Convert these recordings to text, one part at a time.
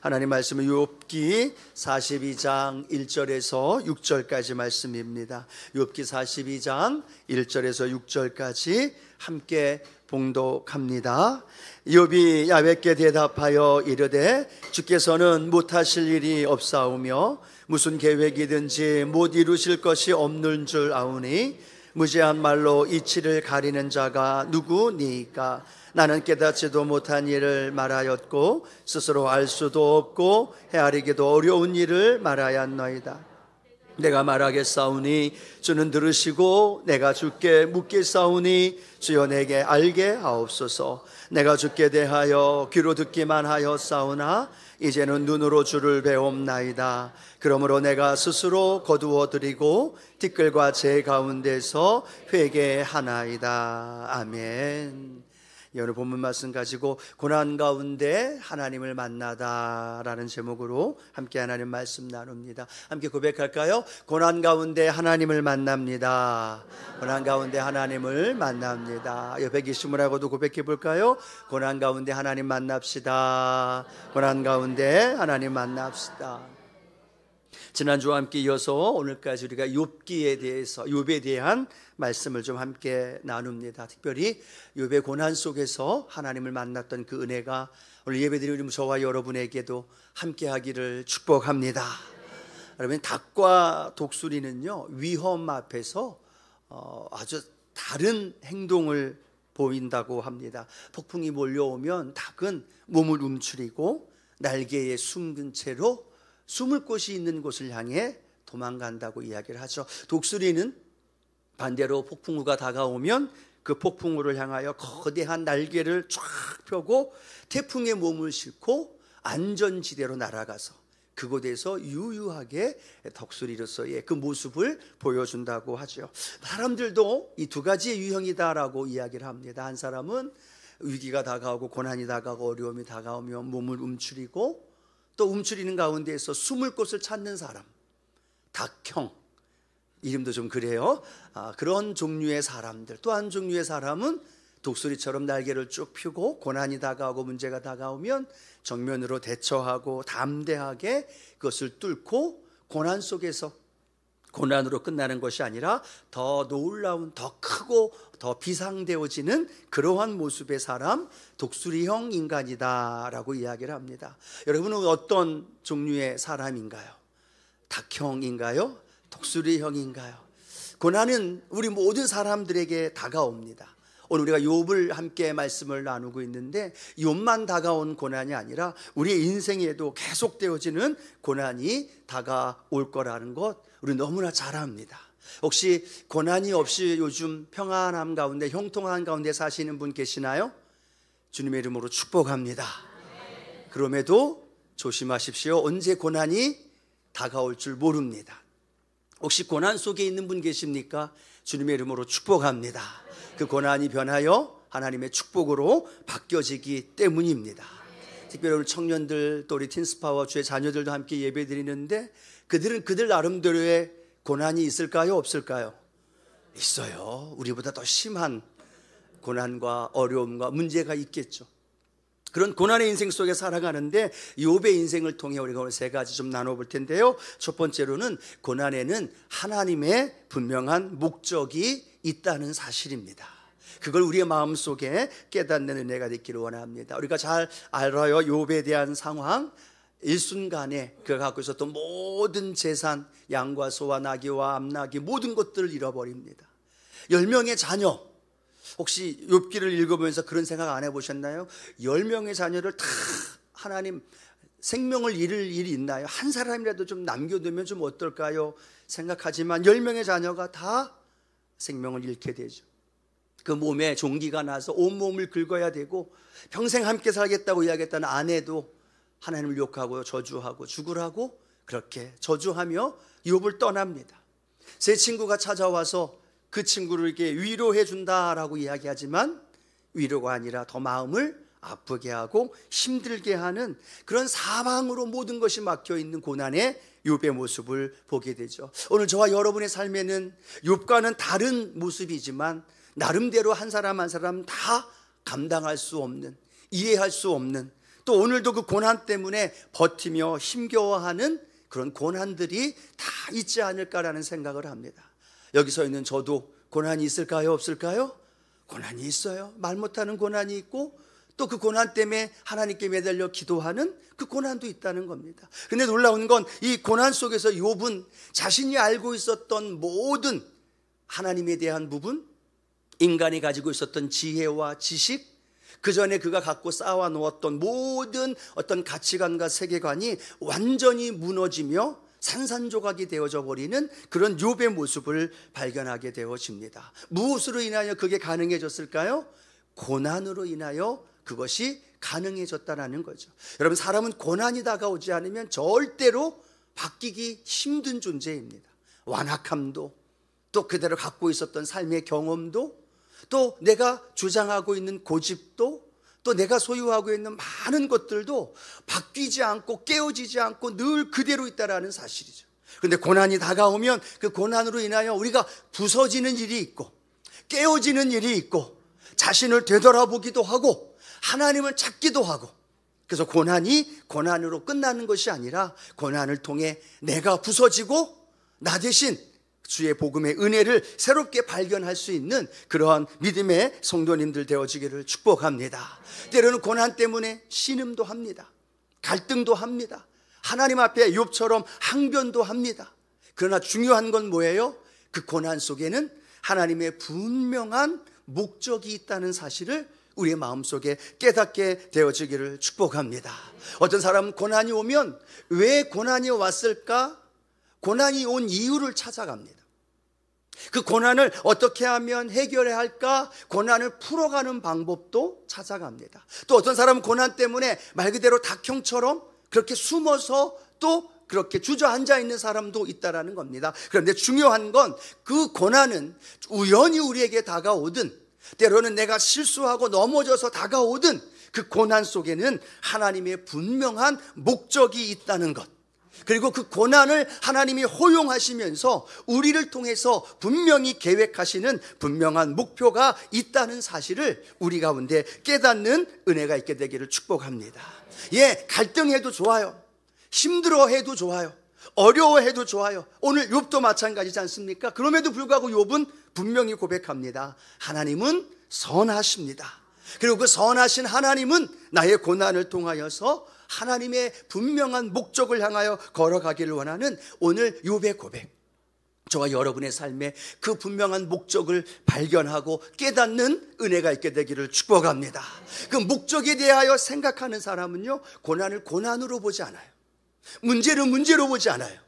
하나님 말씀은 욥기 42장 1절에서 6절까지 말씀입니다. 욥기 42장 1절에서 6절까지 함께 봉독합니다. 욥이 야훼께 대답하여 이르되 주께서는 못하실 일이 없사오며 무슨 계획이든지 못 이루실 것이 없는 줄 아오니 무지한 말로 이치를 가리는 자가 누구니까? 나는 깨닫지도 못한 일을 말하였고 스스로 알 수도 없고 헤아리기도 어려운 일을 말하였나이다. 내가 말하겠사오니 주는 들으시고 내가 주께 묻겠사오니 주여 내게 알게 하옵소서. 내가 주께 대하여 귀로 듣기만 하였사오나 이제는 눈으로 주를 배옵나이다. 그러므로 내가 스스로 거두어 드리고 티끌과 재 가운데서 회개하나이다. 아멘. 오늘 본문 말씀 가지고 고난 가운데 하나님을 만나다라는 제목으로 함께 하나님 말씀 나눕니다. 함께 고백할까요? 고난 가운데 하나님을 만납니다. 고난 가운데 하나님을 만납니다. 옆에 계신 분하고도 고백해 볼까요? 고난 가운데 하나님 만납시다. 고난 가운데 하나님 만납시다. 지난주와 함께 이어서 오늘까지 우리가 욥기에 대해서, 욥에 대한 말씀을 좀 함께 나눕니다. 특별히 욥의 고난 속에서 하나님을 만났던 그 은혜가 오늘 예배드리는 저와 여러분에게도 함께 하기를 축복합니다. 여러분, 닭과 독수리는요, 위험 앞에서 아주 다른 행동을 보인다고 합니다. 폭풍이 몰려오면 닭은 몸을 움츠리고 날개에 숨긴 채로 숨을 곳이 있는 곳을 향해 도망간다고 이야기를 하죠. 독수리는 반대로 폭풍우가 다가오면 그 폭풍우를 향하여 거대한 날개를 쫙 펴고 태풍에 몸을 싣고 안전지대로 날아가서 그곳에서 유유하게 독수리로서의 그 모습을 보여준다고 하죠. 사람들도 이 두 가지의 유형이다라고 이야기를 합니다. 한 사람은 위기가 다가오고 고난이 다가오고 어려움이 다가오면 몸을 움츠리고 또 움츠리는 가운데에서 숨을 곳을 찾는 사람, 닭형, 이름도 좀 그래요. 그런 종류의 사람들. 또 한 종류의 사람은 독수리처럼 날개를 쭉 펴고 고난이 다가오고 문제가 다가오면 정면으로 대처하고 담대하게 그것을 뚫고 고난 속에서 고난으로 끝나는 것이 아니라 더 놀라운, 더 크고 더 비상되어지는 그러한 모습의 사람, 독수리형 인간이다라고 이야기를 합니다. 여러분은 어떤 종류의 사람인가요? 닭형인가요? 독수리형인가요? 고난은 우리 모든 사람들에게 다가옵니다. 오늘 우리가 욥을 함께 말씀을 나누고 있는데 욥만 다가온 고난이 아니라 우리의 인생에도 계속되어지는 고난이 다가올 거라는 것 우리 너무나 잘 압니다. 혹시 고난이 없이 요즘 평안함 가운데 형통한 가운데 사시는 분 계시나요? 주님의 이름으로 축복합니다. 그럼에도 조심하십시오. 언제 고난이 다가올 줄 모릅니다. 혹시 고난 속에 있는 분 계십니까? 주님의 이름으로 축복합니다. 그 고난이 변하여 하나님의 축복으로 바뀌어지기 때문입니다. 특별히 우리 청년들 또 우리 틴스파와 주의 자녀들도 함께 예배드리는데 그들은 그들 나름대로의 고난이 있을까요? 없을까요? 있어요. 우리보다 더 심한 고난과 어려움과 문제가 있겠죠. 그런 고난의 인생 속에 살아가는데 욥의 인생을 통해 우리가 오늘 세 가지 좀 나눠볼 텐데요. 첫 번째로는 고난에는 하나님의 분명한 목적이 있다는 사실입니다. 그걸 우리의 마음속에 깨닫는 은혜가 되기를 원합니다. 우리가 잘 알아요. 욥에 대한 상황. 일순간에 그가 갖고 있었던 모든 재산, 양과 소와 나귀와 암나귀 모든 것들을 잃어버립니다. 10명의 자녀, 혹시 욥기를 읽어보면서 그런 생각 안 해보셨나요? 10명의 자녀를 다 하나님 생명을 잃을 일이 있나요? 한 사람이라도 좀 남겨두면 좀 어떨까요? 생각하지만 10명의 자녀가 다 생명을 잃게 되죠. 그 몸에 종기가 나서 온몸을 긁어야 되고 평생 함께 살겠다고 이야기했던 아내도 하나님을 욕하고 저주하고 죽으라고 그렇게 저주하며 욥을 떠납니다. 세 친구가 찾아와서 그 친구를 이렇게 위로해 준다라고 이야기하지만 위로가 아니라 더 마음을 아프게 하고 힘들게 하는 그런 사방으로 모든 것이 막혀있는 고난의 욥의 모습을 보게 되죠. 오늘 저와 여러분의 삶에는 욥과는 다른 모습이지만 나름대로 한 사람 한 사람 다 감당할 수 없는, 이해할 수 없는 또 오늘도 그 고난 때문에 버티며 힘겨워하는 그런 고난들이 다 있지 않을까라는 생각을 합니다. 여기 서 있는 저도 고난이 있을까요? 없을까요? 고난이 있어요. 말 못하는 고난이 있고 또 그 고난 때문에 하나님께 매달려 기도하는 그 고난도 있다는 겁니다. 근데 놀라운 건 이 고난 속에서 욥은 자신이 알고 있었던 모든 하나님에 대한 부분, 인간이 가지고 있었던 지혜와 지식, 그 전에 그가 갖고 쌓아 놓았던 모든 어떤 가치관과 세계관이 완전히 무너지며 산산조각이 되어져 버리는 그런 욥의 모습을 발견하게 되어집니다. 무엇으로 인하여 그게 가능해졌을까요? 고난으로 인하여 그것이 가능해졌다는 거죠. 여러분, 사람은 고난이 다가오지 않으면 절대로 바뀌기 힘든 존재입니다. 완악함도, 또 그대로 갖고 있었던 삶의 경험도, 또 내가 주장하고 있는 고집도, 또 내가 소유하고 있는 많은 것들도 바뀌지 않고 깨어지지 않고 늘 그대로 있다는 사실이죠. 그런데 고난이 다가오면 그 고난으로 인하여 우리가 부서지는 일이 있고 깨어지는 일이 있고 자신을 되돌아보기도 하고 하나님을 찾기도 하고, 그래서 고난이 고난으로 끝나는 것이 아니라 고난을 통해 내가 부서지고 나 대신 주의 복음의 은혜를 새롭게 발견할 수 있는 그러한 믿음의 성도님들 되어지기를 축복합니다. 때로는 고난 때문에 신음도 합니다. 갈등도 합니다. 하나님 앞에 욥처럼 항변도 합니다. 그러나 중요한 건 뭐예요? 그 고난 속에는 하나님의 분명한 목적이 있다는 사실을 우리의 마음속에 깨닫게 되어지기를 축복합니다. 어떤 사람은 고난이 오면 왜 고난이 왔을까? 고난이 온 이유를 찾아갑니다. 그 고난을 어떻게 하면 해결해야 할까? 고난을 풀어가는 방법도 찾아갑니다. 또 어떤 사람은 고난 때문에 말 그대로 닭형처럼 그렇게 숨어서 또 그렇게 주저앉아 있는 사람도 있다라는 겁니다. 그런데 중요한 건 그 고난은 우연히 우리에게 다가오든 때로는 내가 실수하고 넘어져서 다가오든 그 고난 속에는 하나님의 분명한 목적이 있다는 것, 그리고 그 고난을 하나님이 허용하시면서 우리를 통해서 분명히 계획하시는 분명한 목표가 있다는 사실을 우리 가운데 깨닫는 은혜가 있게 되기를 축복합니다. 갈등해도 좋아요. 힘들어해도 좋아요. 어려워해도 좋아요. 오늘 욥도 마찬가지지 않습니까? 그럼에도 불구하고 욥은 분명히 고백합니다. 하나님은 선하십니다. 그리고 그 선하신 하나님은 나의 고난을 통하여서 하나님의 분명한 목적을 향하여 걸어가기를 원하는 오늘 욥의 고백, 저와 여러분의 삶에 그 분명한 목적을 발견하고 깨닫는 은혜가 있게 되기를 축복합니다. 그 목적에 대하여 생각하는 사람은요, 고난을 고난으로 보지 않아요. 문제를 문제로 보지 않아요.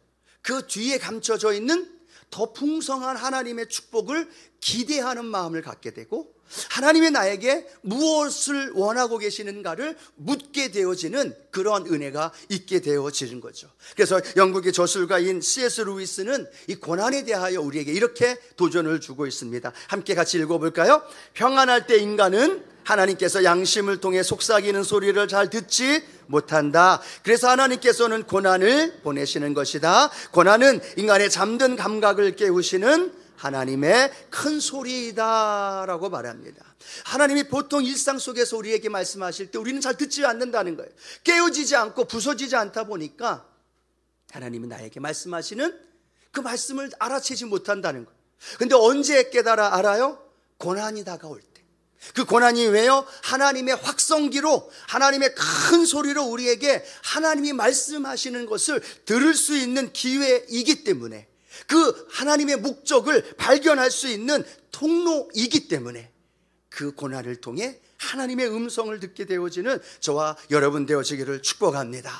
그 뒤에 감춰져 있는 더 풍성한 하나님의 축복을 기대하는 마음을 갖게 되고, 하나님의 나에게 무엇을 원하고 계시는가를 묻게 되어지는 그러한 은혜가 있게 되어지는 거죠. 그래서 영국의 저술가인 C.S. 루이스는 이 고난에 대하여 우리에게 이렇게 도전을 주고 있습니다. 함께 같이 읽어볼까요? 평안할 때 인간은 하나님께서 양심을 통해 속삭이는 소리를 잘 듣지 못한다. 그래서 하나님께서는 고난을 보내시는 것이다. 고난은 인간의 잠든 감각을 깨우시는 하나님의 큰 소리이다 라고 말합니다. 하나님이 보통 일상 속에서 우리에게 말씀하실 때 우리는 잘 듣지 않는다는 거예요. 깨어지지 않고 부서지지 않다 보니까 하나님은 나에게 말씀하시는 그 말씀을 알아채지 못한다는 거예요. 근데 언제 깨달아 알아요? 고난이 다가올 때. 그 고난이 왜요? 하나님의 확성기로, 하나님의 큰 소리로 우리에게 하나님이 말씀하시는 것을 들을 수 있는 기회이기 때문에, 그 하나님의 목적을 발견할 수 있는 통로이기 때문에 그 고난을 통해 하나님의 음성을 듣게 되어지는 저와 여러분 되어지기를 축복합니다.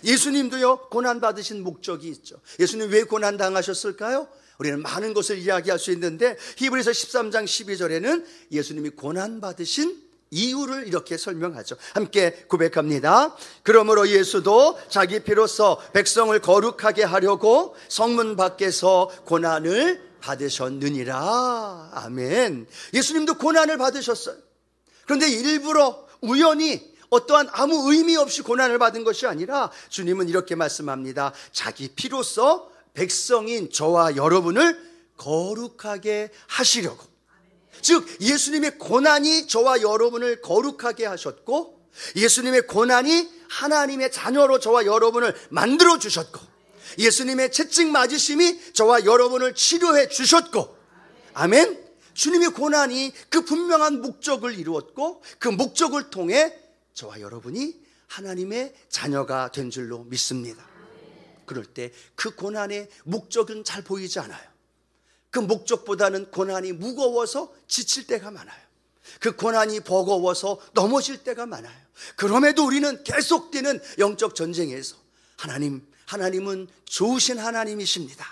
예수님도요, 고난받으신 목적이 있죠. 예수님 왜 고난당하셨을까요? 우리는 많은 것을 이야기할 수 있는데 히브리서 13장 12절에는 예수님이 고난받으신 이유를 이렇게 설명하죠. 함께 고백합니다. 그러므로 예수도 자기 피로써 백성을 거룩하게 하려고 성문 밖에서 고난을 받으셨느니라. 아멘. 예수님도 고난을 받으셨어요. 그런데 일부러 우연히 어떠한 아무 의미 없이 고난을 받은 것이 아니라 주님은 이렇게 말씀합니다. 자기 피로써 백성인 저와 여러분을 거룩하게 하시려고. 즉 예수님의 고난이 저와 여러분을 거룩하게 하셨고, 예수님의 고난이 하나님의 자녀로 저와 여러분을 만들어 주셨고, 예수님의 채찍 맞으심이 저와 여러분을 치료해 주셨고, 아멘. 주님의 고난이 그 분명한 목적을 이루었고, 그 목적을 통해 저와 여러분이 하나님의 자녀가 된 줄로 믿습니다. 그럴 때 그 고난의 목적은 잘 보이지 않아요. 그 목적보다는 고난이 무거워서 지칠 때가 많아요. 그 고난이 버거워서 넘어질 때가 많아요. 그럼에도 우리는 계속되는 영적 전쟁에서 하나님은 좋으신 하나님이십니다.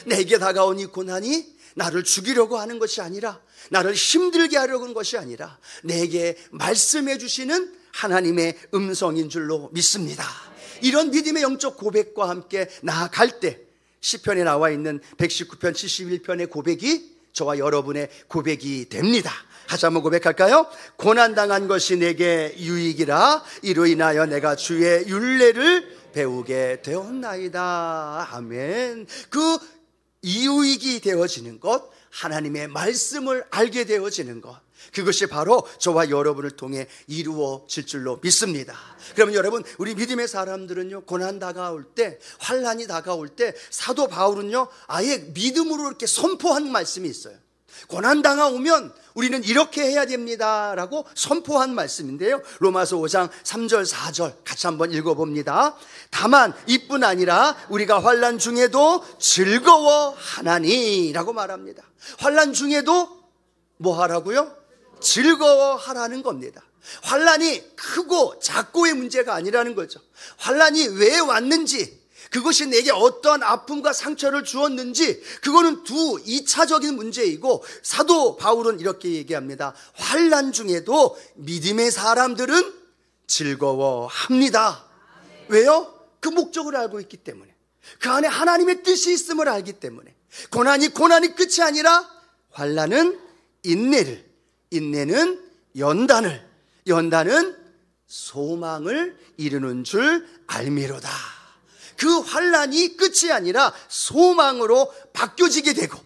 내게 다가온 이 고난이 나를 죽이려고 하는 것이 아니라, 나를 힘들게 하려고 하는 것이 아니라 내게 말씀해 주시는 하나님의 음성인 줄로 믿습니다. 이런 믿음의 영적 고백과 함께 나아갈 때 시편에 나와 있는 119편 71편의 고백이 저와 여러분의 고백이 됩니다. 다시 한번 고백할까요? 고난당한 것이 내게 유익이라, 이로 인하여 내가 주의 율례를 배우게 되었나이다. 아멘. 그 유익이 되어지는 것, 하나님의 말씀을 알게 되어지는 것, 그것이 바로 저와 여러분을 통해 이루어질 줄로 믿습니다. 그러면 여러분, 우리 믿음의 사람들은요, 고난 다가올 때, 환난이 다가올 때 사도 바울은요 아예 믿음으로 이렇게 선포한 말씀이 있어요. 고난 당하오면 우리는 이렇게 해야 됩니다 라고 선포한 말씀인데요, 로마서 5장 3절 4절 같이 한번 읽어봅니다. 다만 이뿐 아니라 우리가 환난 중에도 즐거워하나니 라고 말합니다. 환난 중에도 뭐 하라고요? 즐거워하라는 겁니다. 환난이 크고 작고의 문제가 아니라는 거죠. 환난이 왜 왔는지, 그것이 내게 어떠한 아픔과 상처를 주었는지, 그거는 2차적인 문제이고, 사도 바울은 이렇게 얘기합니다. 환난 중에도 믿음의 사람들은 즐거워합니다. 왜요? 그 목적을 알고 있기 때문에, 그 안에 하나님의 뜻이 있음을 알기 때문에. 고난이 끝이 아니라 환난은 인내를, 인내는 연단을, 연단은 소망을 이루는 줄 알미로다. 그 환난이 끝이 아니라 소망으로 바뀌어지게 되고,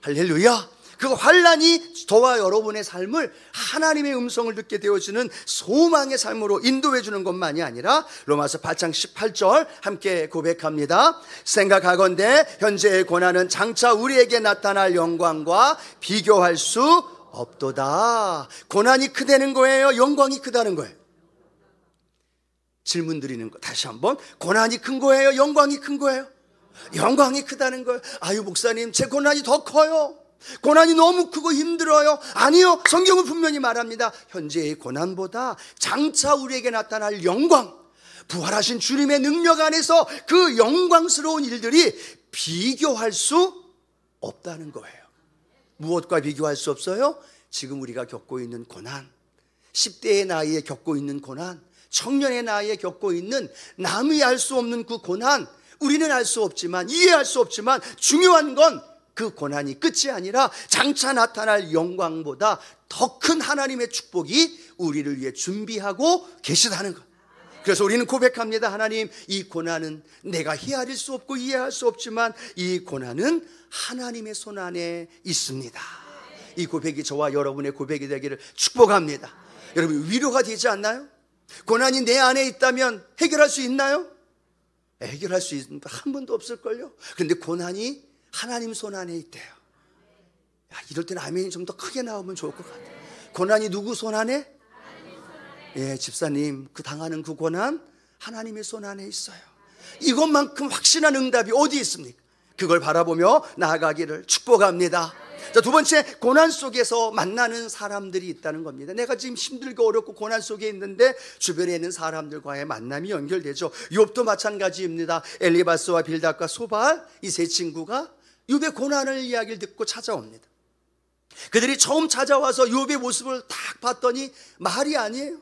할렐루야, 그 환난이 저와 여러분의 삶을 하나님의 음성을 듣게 되어주는 소망의 삶으로 인도해 주는 것만이 아니라, 로마서 8장 18절 함께 고백합니다. 생각하건대 현재의 고난은 장차 우리에게 나타날 영광과 비교할 수 없도다. 고난이 크다는 거예요? 영광이 크다는 거예요? 질문 드리는 거 다시 한번. 고난이 큰 거예요? 영광이 큰 거예요? 영광이 크다는 거예요. 아유 목사님, 제 고난이 더 커요. 고난이 너무 크고 힘들어요. 아니요, 성경은 분명히 말합니다. 현재의 고난보다 장차 우리에게 나타날 영광, 부활하신 주님의 능력 안에서 그 영광스러운 일들이 비교할 수 없다는 거예요. 무엇과 비교할 수 없어요? 지금 우리가 겪고 있는 고난, 10대의 나이에 겪고 있는 고난, 청년의 나이에 겪고 있는 남이 알 수 없는 그 고난, 우리는 알 수 없지만, 이해할 수 없지만, 중요한 건 그 고난이 끝이 아니라 장차 나타날 영광보다 더 큰 하나님의 축복이 우리를 위해 준비하고 계시다는 것. 그래서 우리는 고백합니다. 하나님, 이 고난은 내가 헤아릴 수 없고 이해할 수 없지만 이 고난은 하나님의 손 안에 있습니다. 이 고백이 저와 여러분의 고백이 되기를 축복합니다. 여러분, 위로가 되지 않나요? 고난이 내 안에 있다면 해결할 수 있나요? 해결할 수 있는 분 한 번도 없을걸요? 그런데 고난이 하나님 손 안에 있대요. 야, 이럴 때는 아멘이 좀 더 크게 나오면 좋을 것 같아요. 고난이 누구 손 안에? 예, 집사님, 그 당하는 그 고난 하나님의 손 안에 있어요. 이것만큼 확신한 응답이 어디 있습니까? 그걸 바라보며 나아가기를 축복합니다. 자, 두 번째, 고난 속에서 만나는 사람들이 있다는 겁니다. 내가 지금 힘들고 어렵고 고난 속에 있는데 주변에 있는 사람들과의 만남이 연결되죠. 욥도 마찬가지입니다. 엘리바스와 빌닷과 소발, 이 세 친구가 욥의 고난을 이야기를 듣고 찾아옵니다. 그들이 처음 찾아와서 욥의 모습을 딱 봤더니 말이 아니에요.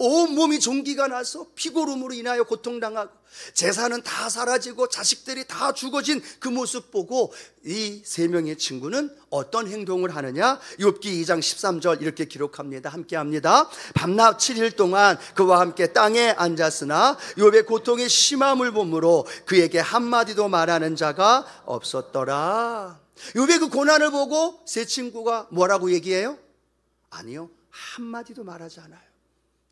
온몸이 종기가 나서 피고름으로 인하여 고통당하고 재산은 다 사라지고 자식들이 다 죽어진 그 모습 보고 이 세 명의 친구는 어떤 행동을 하느냐? 욥기 2장 13절 이렇게 기록합니다. 함께 합니다. 밤낮 7일 동안 그와 함께 땅에 앉았으나 욥의 고통의 심함을 보므로 그에게 한마디도 말하는 자가 없었더라. 욥의 그 고난을 보고 세 친구가 뭐라고 얘기해요? 아니요, 한마디도 말하지 않아요.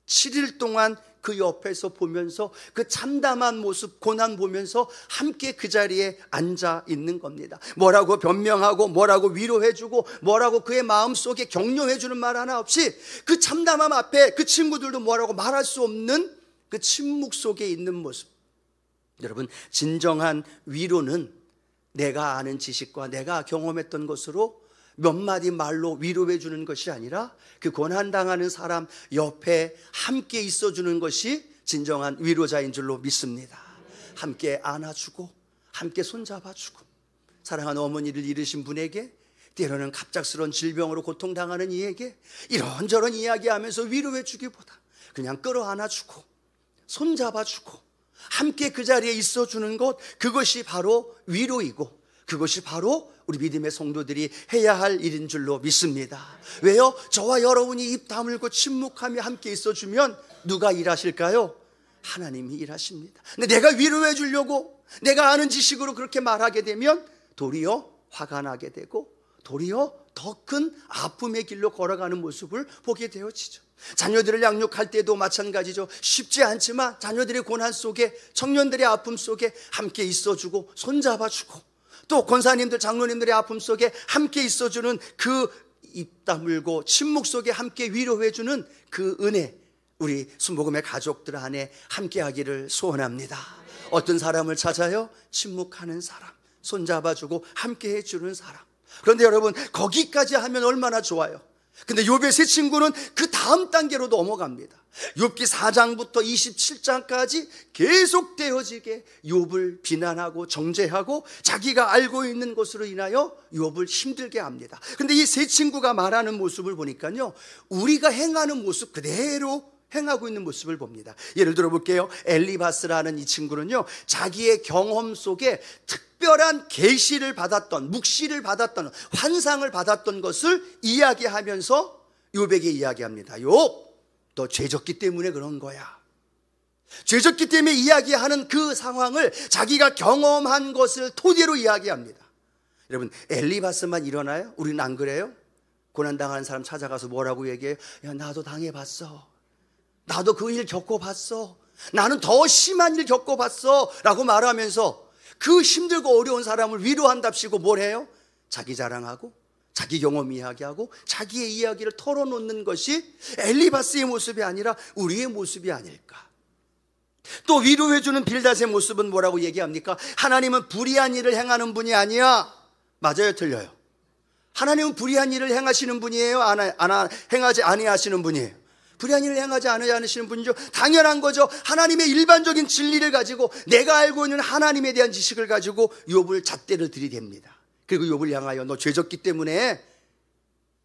7일 동안 그 옆에서 보면서 그 참담한 모습, 고난 보면서 함께 그 자리에 앉아 있는 겁니다. 뭐라고 변명하고 뭐라고 위로해주고 뭐라고 그의 마음속에 격려해주는 말 하나 없이 그 참담함 앞에 그 친구들도 뭐라고 말할 수 없는 그 침묵 속에 있는 모습. 여러분, 진정한 위로는 내가 아는 지식과 내가 경험했던 것으로 몇 마디 말로 위로해 주는 것이 아니라 그 고난당하는 사람 옆에 함께 있어주는 것이 진정한 위로자인 줄로 믿습니다. 함께 안아주고 함께 손잡아주고, 사랑하는 어머니를 잃으신 분에게, 때로는 갑작스러운 질병으로 고통당하는 이에게 이런저런 이야기하면서 위로해 주기보다 그냥 끌어안아주고 손잡아주고 함께 그 자리에 있어주는 것, 그것이 바로 위로이고 그것이 바로 우리 믿음의 성도들이 해야 할 일인 줄로 믿습니다. 왜요? 저와 여러분이 입 다물고 침묵하며 함께 있어주면 누가 일하실까요? 하나님이 일하십니다. 근데 내가 위로해 주려고 내가 아는 지식으로 그렇게 말하게 되면 도리어 화가 나게 되고 도리어 더 큰 아픔의 길로 걸어가는 모습을 보게 되어지죠. 자녀들을 양육할 때도 마찬가지죠. 쉽지 않지만 자녀들의 고난 속에, 청년들의 아픔 속에 함께 있어주고 손잡아주고, 또 권사님들, 장로님들의 아픔 속에 함께 있어주는 그 입 다물고 침묵 속에 함께 위로해주는 그 은혜, 우리 순복음의 가족들 안에 함께 하기를 소원합니다. 어떤 사람을 찾아요? 침묵하는 사람, 손잡아주고 함께 해주는 사람. 그런데 여러분, 거기까지 하면 얼마나 좋아요. 근데 욥의 세 친구는 그 다음 단계로 넘어갑니다. 욥기 4장부터 27장까지 계속 되어지게 욥을 비난하고 정죄하고 자기가 알고 있는 것으로 인하여 욥을 힘들게 합니다. 근데 이 세 친구가 말하는 모습을 보니까요, 우리가 행하는 모습 그대로 행하고 있는 모습을 봅니다. 예를 들어 볼게요. 엘리바스라는 이 친구는요, 자기의 경험 속에 특별한 계시를 받았던, 묵시를 받았던, 환상을 받았던 것을 이야기하면서 욥에게 이야기합니다. 욥, 너 죄졌기 때문에 그런 거야. 죄졌기 때문에 이야기하는 그 상황을 자기가 경험한 것을 토대로 이야기합니다. 여러분, 엘리바스만 일어나요? 우리는 안 그래요? 고난당하는 사람 찾아가서 뭐라고 얘기해요? 야, 나도 당해봤어. 나도 그 일 겪어봤어. 나는 더 심한 일 겪어봤어 라고 말하면서 그 힘들고 어려운 사람을 위로한답시고 뭘 해요? 자기 자랑하고 자기 경험 이야기하고 자기의 이야기를 털어놓는 것이 엘리바스의 모습이 아니라 우리의 모습이 아닐까. 또 위로해주는 빌닷의 모습은 뭐라고 얘기합니까? 하나님은 불의한 일을 행하는 분이 아니야. 맞아요, 틀려요? 하나님은 불의한 일을 행하시는 분이에요? 행하지 아니하시는 분이에요? 불의한 일을 행하지 않으시는 분이죠. 당연한 거죠. 하나님의 일반적인 진리를 가지고, 내가 알고 있는 하나님에 대한 지식을 가지고 욥을 잣대를 들이댑니다. 그리고 욥을 향하여 너 죄졌기 때문에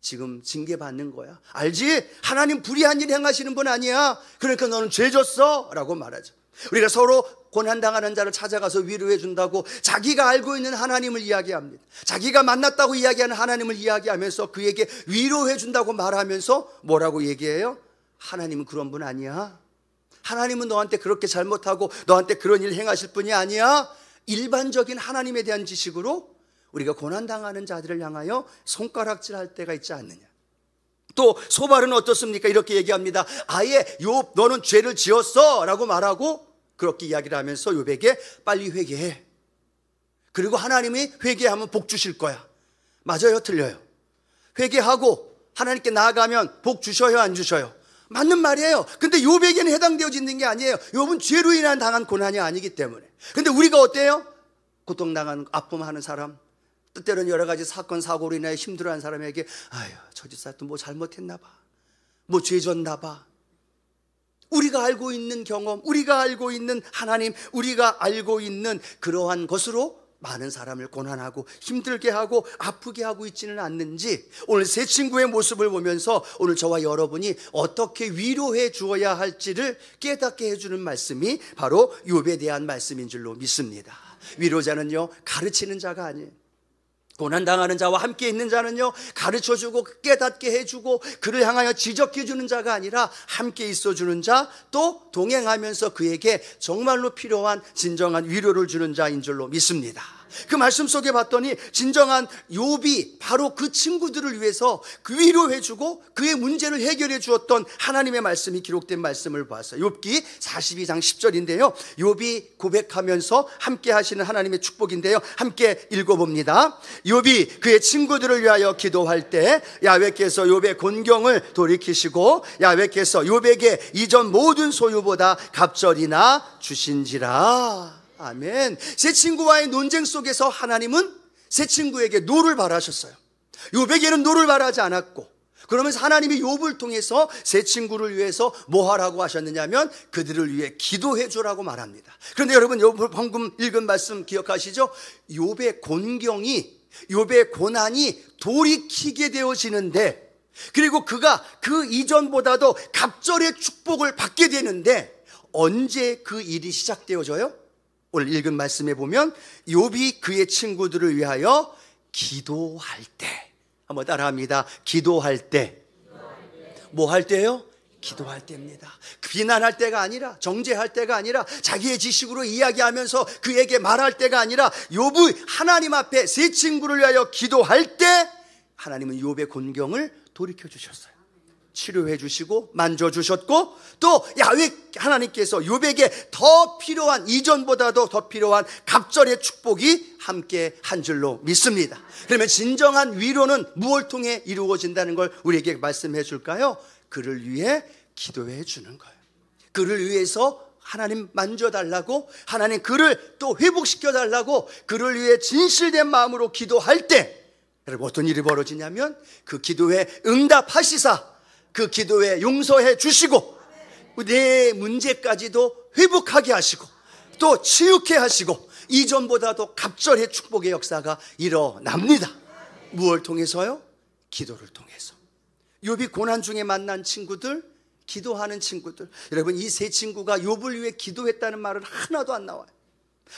지금 징계받는 거야. 알지? 하나님 불의한 일 행하시는 분 아니야. 그러니까 너는 죄졌어 라고 말하죠. 우리가 서로 고난당하는 자를 찾아가서 위로해 준다고 자기가 알고 있는 하나님을 이야기합니다. 자기가 만났다고 이야기하는 하나님을 이야기하면서 그에게 위로해 준다고 말하면서 뭐라고 얘기해요? 하나님은 그런 분 아니야. 하나님은 너한테 그렇게 잘못하고 너한테 그런 일 행하실 분이 아니야. 일반적인 하나님에 대한 지식으로 우리가 고난당하는 자들을 향하여 손가락질할 때가 있지 않느냐. 또 소발은 어떻습니까? 이렇게 얘기합니다. 아예 욥, 너는 죄를 지었어 라고 말하고 그렇게 이야기를 하면서 욥에게 빨리 회개해. 그리고 하나님이 회개하면 복 주실 거야. 맞아요, 틀려요? 회개하고 하나님께 나아가면 복 주셔요, 안 주셔요? 맞는 말이에요. 근데 욥에게는 해당되어지는 게 아니에요. 욥은 죄로 인한 당한 고난이 아니기 때문에. 근데 우리가 어때요? 고통당한, 아픔하는 사람, 때때로는 여러 가지 사건 사고로 인하여 힘들어하는 사람에게 아유, 저 집사도 뭐 잘못했나 봐, 뭐 죄졌나 봐. 우리가 알고 있는 경험, 우리가 알고 있는 하나님, 우리가 알고 있는 그러한 것으로 많은 사람을 고난하고 힘들게 하고 아프게 하고 있지는 않는지, 오늘 세 친구의 모습을 보면서 오늘 저와 여러분이 어떻게 위로해 주어야 할지를 깨닫게 해주는 말씀이 바로 욥에 대한 말씀인 줄로 믿습니다. 위로자는요, 가르치는 자가 아니에요. 고난당하는 자와 함께 있는 자는요, 가르쳐주고 깨닫게 해주고 그를 향하여 지적해주는 자가 아니라 함께 있어주는 자, 또 동행하면서 그에게 정말로 필요한 진정한 위로를 주는 자인 줄로 믿습니다. 그 말씀 속에 봤더니 진정한 욥이 바로 그 친구들을 위해서 그 위로해주고 그의 문제를 해결해 주었던 하나님의 말씀이 기록된 말씀을 봤어요. 욥기 42장 10절인데요 욥이 고백하면서 함께 하시는 하나님의 축복인데요, 함께 읽어봅니다. 욥이 그의 친구들을 위하여 기도할 때 야훼께서 욥의 곤경을 돌이키시고 야훼께서 욥에게 이전 모든 소유보다 갑절이나 주신지라. 아멘. 세 친구와의 논쟁 속에서 하나님은 세 친구에게 노를 바라셨어요. 욥에게는 노를 바라지 않았고, 그러면서 하나님이 욥을 통해서 세 친구를 위해서 뭐 하라고 하셨느냐면 그들을 위해 기도해 주라고 말합니다. 그런데 여러분, 욥 방금 읽은 말씀 기억하시죠? 욥의 곤경이, 욥의 고난이 돌이키게 되어지는데, 그리고 그가 그 이전보다도 갑절의 축복을 받게 되는데 언제 그 일이 시작되어져요? 오늘 읽은 말씀에 보면 욥이 그의 친구들을 위하여 기도할 때, 한번 따라합니다. 기도할 때. 뭐 할 때요? 기도할 때입니다. 비난할 때가 아니라, 정죄할 때가 아니라, 자기의 지식으로 이야기하면서 그에게 말할 때가 아니라 욥이 하나님 앞에 세 친구를 위하여 기도할 때 하나님은 욥의 곤경을 돌이켜 주셨어요. 치료해 주시고 만져주셨고, 또 야훼 하나님께서 욥에게 더 필요한, 이전보다도 더 필요한 갑절의 축복이 함께 한 줄로 믿습니다. 그러면 진정한 위로는 무엇을 통해 이루어진다는 걸 우리에게 말씀해 줄까요? 그를 위해 기도해 주는 거예요. 그를 위해서 하나님 만져달라고, 하나님 그를 또 회복시켜달라고 그를 위해 진실된 마음으로 기도할 때 여러분 어떤 일이 벌어지냐면 그 기도에 응답하시사 그 기도에 용서해 주시고 내 문제까지도 회복하게 하시고 또 치유케 하시고 이전보다도 갑절의 축복의 역사가 일어납니다. 무엇을 통해서요? 기도를 통해서. 욥이 고난 중에 만난 친구들, 기도하는 친구들. 여러분, 이 세 친구가 욥을 위해 기도했다는 말은 하나도 안 나와요.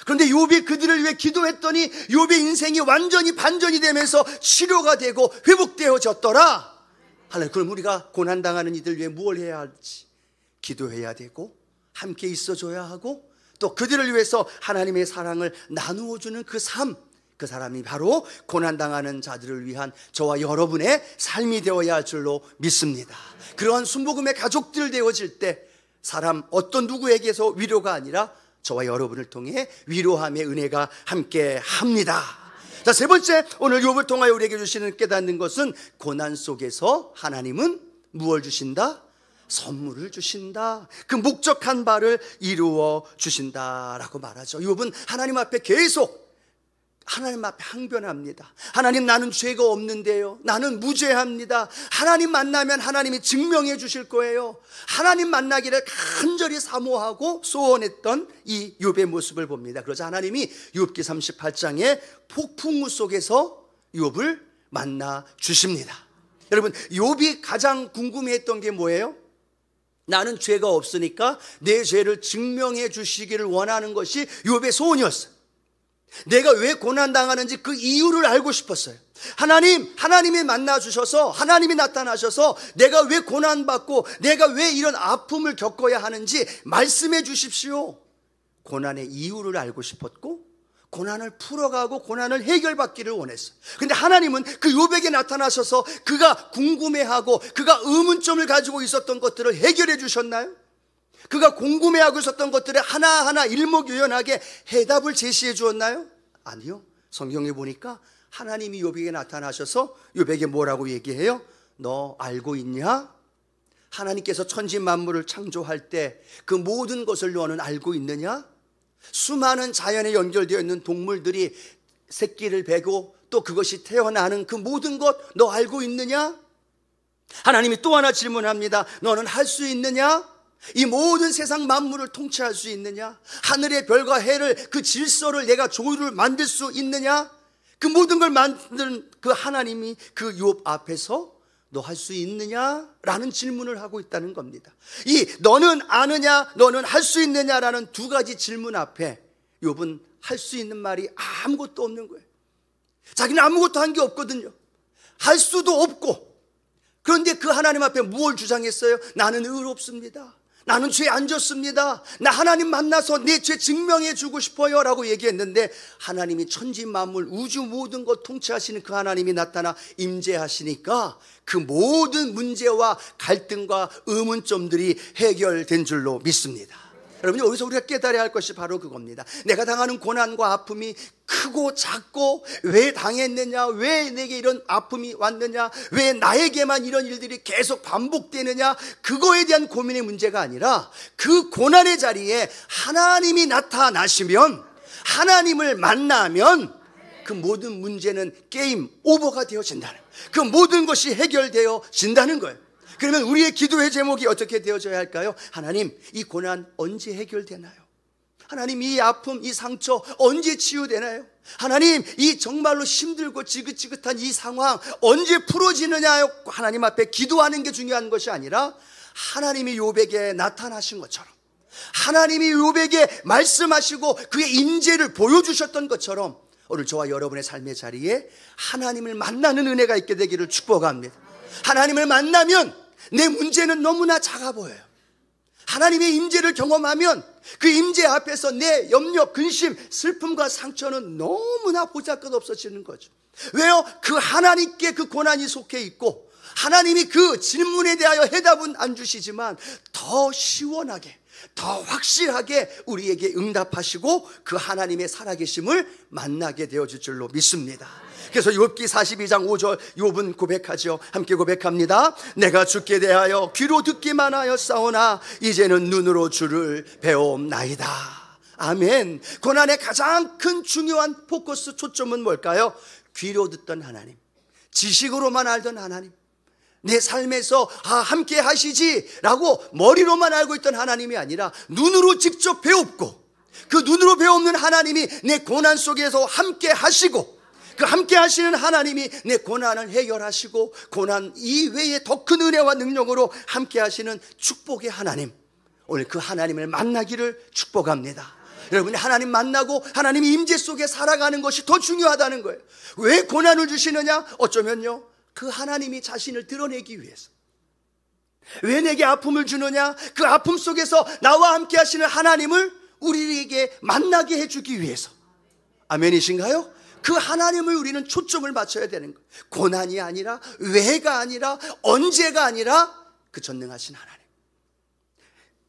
그런데 욥이 그들을 위해 기도했더니 욥의 인생이 완전히 반전이 되면서 치료가 되고 회복되어졌더라. 그럼 우리가 고난당하는 이들 위해 무엇을 해야 할지 기도해야 되고 함께 있어줘야 하고 또 그들을 위해서 하나님의 사랑을 나누어주는 그 삶, 그 사람이 바로 고난당하는 자들을 위한 저와 여러분의 삶이 되어야 할 줄로 믿습니다. 그러한 순복음의 가족들 되어질 때 사람 어떤 누구에게서 위로가 아니라 저와 여러분을 통해 위로함의 은혜가 함께 합니다. 자, 세 번째, 오늘 욥을 통하여 우리에게 주시는 깨닫는 것은 고난 속에서 하나님은 무엇을 주신다? 선물을 주신다. 그 목적한 바를 이루어 주신다라고 말하죠. 욥은 하나님 앞에 계속 하나님 앞에 항변합니다. 하나님, 나는 죄가 없는데요, 나는 무죄합니다. 하나님 만나면 하나님이 증명해 주실 거예요. 하나님 만나기를 간절히 사모하고 소원했던 이 욥의 모습을 봅니다. 그러자 하나님이 욥기 38장의 폭풍우 속에서 욥을 만나 주십니다. 여러분, 욥이 가장 궁금해했던 게 뭐예요? 나는 죄가 없으니까 내 죄를 증명해 주시기를 원하는 것이 욥의 소원이었어요. 내가 왜 고난당하는지 그 이유를 알고 싶었어요. 하나님이 만나주셔서, 하나님이 나타나셔서 내가 왜 고난받고 내가 왜 이런 아픔을 겪어야 하는지 말씀해 주십시오. 고난의 이유를 알고 싶었고 고난을 풀어가고 고난을 해결받기를 원했어요. 그런데 하나님은 그 욥에게 나타나셔서 그가 궁금해하고 그가 의문점을 가지고 있었던 것들을 해결해 주셨나요? 그가 궁금해하고 있었던 것들에 하나하나 일목요연하게 해답을 제시해 주었나요? 아니요. 성경에 보니까 하나님이 욥에게 나타나셔서 욥에게 뭐라고 얘기해요? 너 알고 있냐? 하나님께서 천지 만물을 창조할 때 그 모든 것을 너는 알고 있느냐? 수많은 자연에 연결되어 있는 동물들이 새끼를 베고 또 그것이 태어나는 그 모든 것 너 알고 있느냐? 하나님이 또 하나 질문합니다. 너는 할 수 있느냐? 이 모든 세상 만물을 통치할 수 있느냐? 하늘의 별과 해를, 그 질서를 내가 조율을 만들 수 있느냐? 그 모든 걸 만든 그 하나님이 그 욥 앞에서 너 할 수 있느냐? 라는 질문을 하고 있다는 겁니다. 이 너는 아느냐, 너는 할 수 있느냐라는 두 가지 질문 앞에 욥은 할 수 있는 말이 아무것도 없는 거예요. 자기는 아무것도 한 게 없거든요. 할 수도 없고. 그런데 그 하나님 앞에 무엇을 주장했어요? 나는 의롭습니다. 나는 죄 안 졌습니다. 나 하나님 만나서 내 죄 증명해 주고 싶어요 라고 얘기했는데, 하나님이 천지 만물 우주 모든 것 통치하시는 그 하나님이 나타나 임재하시니까 그 모든 문제와 갈등과 의문점들이 해결된 줄로 믿습니다. 여러분, 여기서 우리가 깨달아야 할 것이 바로 그겁니다. 내가 당하는 고난과 아픔이 크고 작고, 왜 당했느냐, 왜 내게 이런 아픔이 왔느냐, 왜 나에게만 이런 일들이 계속 반복되느냐, 그거에 대한 고민의 문제가 아니라 그 고난의 자리에 하나님이 나타나시면, 하나님을 만나면 그 모든 문제는 게임 오버가 되어진다는, 그 모든 것이 해결되어진다는 거예요. 그러면 우리의 기도의 제목이 어떻게 되어져야 할까요? 하나님, 이 고난 언제 해결되나요? 하나님, 이 아픔, 이 상처 언제 치유되나요? 하나님, 이 정말로 힘들고 지긋지긋한 이 상황 언제 풀어지느냐요? 하나님 앞에 기도하는 게 중요한 것이 아니라, 하나님이 욥에게 나타나신 것처럼, 하나님이 욥에게 말씀하시고 그의 임재를 보여주셨던 것처럼, 오늘 저와 여러분의 삶의 자리에 하나님을 만나는 은혜가 있게 되기를 축복합니다. 하나님을 만나면 내 문제는 너무나 작아 보여요. 하나님의 임재를 경험하면 그 임재 앞에서 내 염려, 근심, 슬픔과 상처는 너무나 보잘것 없어지는 거죠. 왜요? 그 하나님께 그 고난이 속해 있고, 하나님이 그 질문에 대하여 해답은 안 주시지만 더 시원하게, 더 확실하게 우리에게 응답하시고 그 하나님의 살아계심을 만나게 되어질 줄로 믿습니다. 그래서 욥기 42장 5절 욥은 고백하죠. 함께 고백합니다. 내가 주께 대하여 귀로 듣기만 하였사오나 이제는 눈으로 주를 배움나이다. 아멘. 고난의 가장 큰 중요한 포커스, 초점은 뭘까요? 귀로 듣던 하나님, 지식으로만 알던 하나님, 내 삶에서 함께 하시지라고 머리로만 알고 있던 하나님이 아니라 눈으로 직접 배웁고, 그 눈으로 배우는 하나님이 내 고난 속에서 함께 하시고, 그 함께 하시는 하나님이 내 고난을 해결하시고, 고난 이외에 더 큰 은혜와 능력으로 함께 하시는 축복의 하나님, 오늘 그 하나님을 만나기를 축복합니다. 여러분이 하나님 만나고 하나님의 임재 속에 살아가는 것이 더 중요하다는 거예요. 왜 고난을 주시느냐? 어쩌면요, 그 하나님이 자신을 드러내기 위해서. 왜 내게 아픔을 주느냐? 그 아픔 속에서 나와 함께 하시는 하나님을 우리에게 만나게 해주기 위해서. 아멘이신가요? 그 하나님을 우리는 초점을 맞춰야 되는 거예요. 고난이 아니라, 왜가 아니라, 언제가 아니라 그 전능하신 하나님.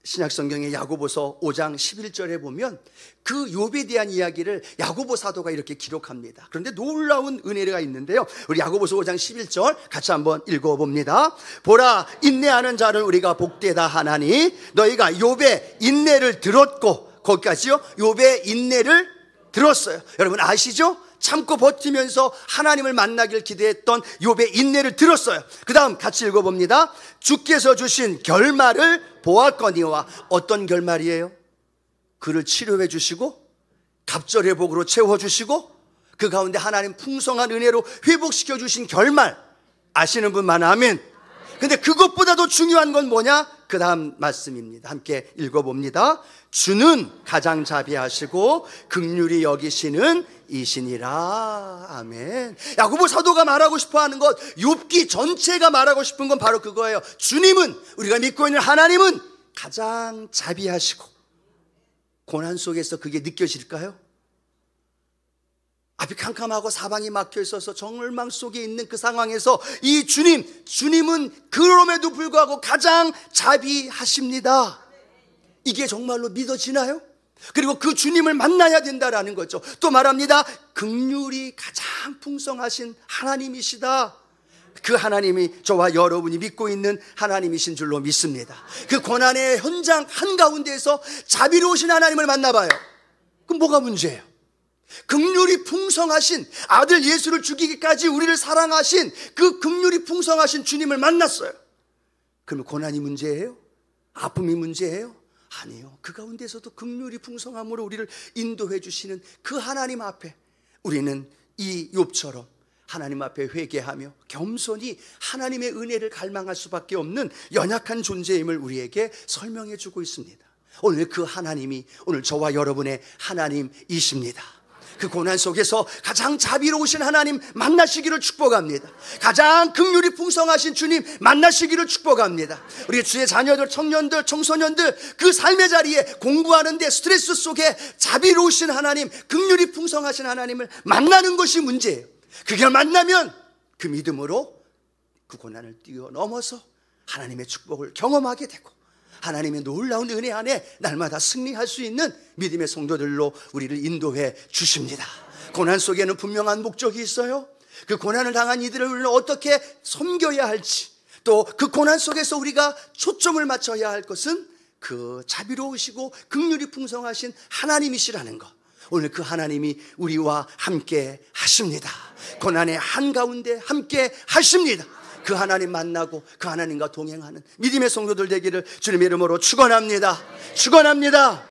신약성경의 야고보서 5장 11절에 보면 그 욥에 대한 이야기를 야고보 사도가 이렇게 기록합니다. 그런데 놀라운 은혜가 있는데요, 우리 야고보서 5장 11절 같이 한번 읽어봅니다. 보라, 인내하는 자를 우리가 복되다 하나니 너희가 욥의 인내를 들었고, 거기까지요, 욥의 인내를 들었어요. 여러분 아시죠? 참고 버티면서 하나님을 만나길 기대했던 욥의 인내를 들었어요. 그 다음 같이 읽어봅니다. 주께서 주신 결말을 보았거니와. 어떤 결말이에요? 그를 치료해 주시고 갑절의 복으로 채워주시고 그 가운데 하나님 풍성한 은혜로 회복시켜 주신 결말 아시는 분만 아멘. 근데 그것보다 더 중요한 건 뭐냐? 그 다음 말씀입니다. 함께 읽어봅니다. 주는 가장 자비하시고 긍휼히 여기시는 이시니라. 아멘. 야고보 사도가 말하고 싶어하는 것, 욥기 전체가 말하고 싶은 건 바로 그거예요. 주님은, 우리가 믿고 있는 하나님은 가장 자비하시고. 고난 속에서 그게 느껴질까요? 앞이 캄캄하고 사방이 막혀 있어서 정을망 속에 있는 그 상황에서 이 주님은 그럼에도 불구하고 가장 자비하십니다. 이게 정말로 믿어지나요? 그리고 그 주님을 만나야 된다라는 거죠. 또 말합니다. 긍휼이 가장 풍성하신 하나님이시다. 그 하나님이 저와 여러분이 믿고 있는 하나님이신 줄로 믿습니다. 그 고난의 현장 한가운데에서 자비로우신 하나님을 만나봐요. 그럼 뭐가 문제예요? 긍휼이 풍성하신, 아들 예수를 죽이기까지 우리를 사랑하신 그 긍휼이 풍성하신 주님을 만났어요. 그러면 고난이 문제예요? 아픔이 문제예요? 아니요. 그 가운데서도 긍휼이 풍성함으로 우리를 인도해 주시는 그 하나님 앞에 우리는 이 욥처럼 하나님 앞에 회개하며 겸손히 하나님의 은혜를 갈망할 수밖에 없는 연약한 존재임을 우리에게 설명해 주고 있습니다. 오늘 그 하나님이 오늘 저와 여러분의 하나님이십니다. 그 고난 속에서 가장 자비로우신 하나님 만나시기를 축복합니다. 가장 긍휼이 풍성하신 주님 만나시기를 축복합니다. 우리 주의 자녀들, 청년들, 청소년들 그 삶의 자리에 공부하는데 스트레스 속에 자비로우신 하나님, 긍휼이 풍성하신 하나님을 만나는 것이 문제예요. 그걸 만나면 그 믿음으로 그 고난을 뛰어넘어서 하나님의 축복을 경험하게 되고 하나님의 놀라운 은혜 안에 날마다 승리할 수 있는 믿음의 성도들로 우리를 인도해 주십니다. 고난 속에는 분명한 목적이 있어요. 그 고난을 당한 이들을 우리는 어떻게 섬겨야 할지, 또 그 고난 속에서 우리가 초점을 맞춰야 할 것은 그 자비로우시고 긍휼이 풍성하신 하나님이시라는 것. 오늘 그 하나님이 우리와 함께 하십니다. 고난의 한가운데 함께 하십니다. 그 하나님 만나고 그 하나님과 동행하는 믿음의 성도들 되기를 주님의 이름으로 축원합니다. 축원합니다.